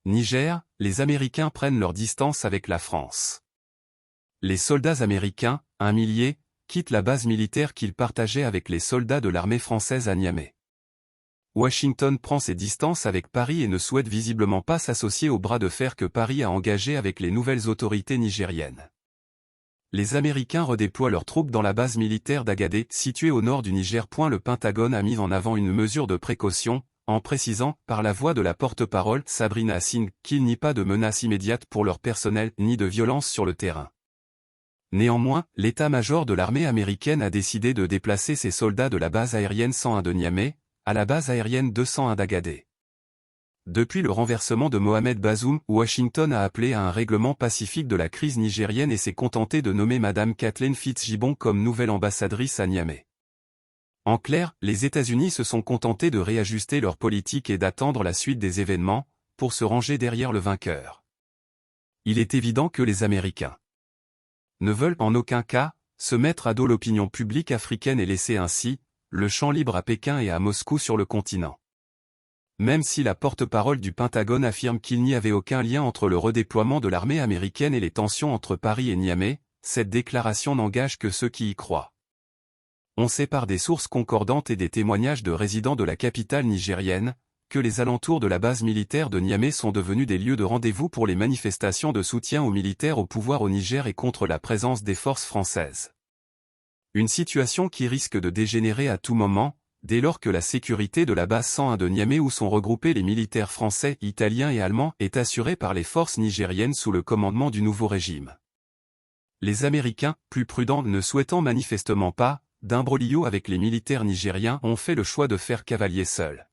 Niger, les Américains prennent leur distance avec la France. Les soldats américains, 1 millier, quittent la base militaire qu'ils partageaient avec les soldats de l'armée française à Niamey. Washington prend ses distances avec Paris et ne souhaite visiblement pas s'associer au bras de fer que Paris a engagé avec les nouvelles autorités nigériennes. Les Américains redéploient leurs troupes dans la base militaire d'Agadé, située au nord du Niger. Le Pentagone a mis en avant une mesure de précaution, en précisant, par la voix de la porte-parole Sabrina Assine, qu'il n'y a pas de menace immédiate pour leur personnel ni de violence sur le terrain. Néanmoins, l'état-major de l'armée américaine a décidé de déplacer ses soldats de la base aérienne 101 de Niamey, à la base aérienne 201 d'Agadé. Depuis le renversement de Mohamed Bazoum, Washington a appelé à un règlement pacifique de la crise nigérienne et s'est contenté de nommer Madame Kathleen Fitzgibbon comme nouvelle ambassadrice à Niamey. En clair, les États-Unis se sont contentés de réajuster leur politique et d'attendre la suite des événements, pour se ranger derrière le vainqueur. Il est évident que les Américains ne veulent en aucun cas se mettre à dos l'opinion publique africaine et laisser ainsi le champ libre à Pékin et à Moscou sur le continent. Même si la porte-parole du Pentagone affirme qu'il n'y avait aucun lien entre le redéploiement de l'armée américaine et les tensions entre Paris et Niamey, cette déclaration n'engage que ceux qui y croient. On sait par des sources concordantes et des témoignages de résidents de la capitale nigérienne, que les alentours de la base militaire de Niamey sont devenus des lieux de rendez-vous pour les manifestations de soutien aux militaires au pouvoir au Niger et contre la présence des forces françaises. Une situation qui risque de dégénérer à tout moment, dès lors que la sécurité de la base 101 de Niamey où sont regroupés les militaires français, italiens et allemands est assurée par les forces nigériennes sous le commandement du nouveau régime. Les Américains, plus prudents ne souhaitant manifestement pas d'imbroglio avec les militaires nigériens, ont fait le choix de faire cavalier seul.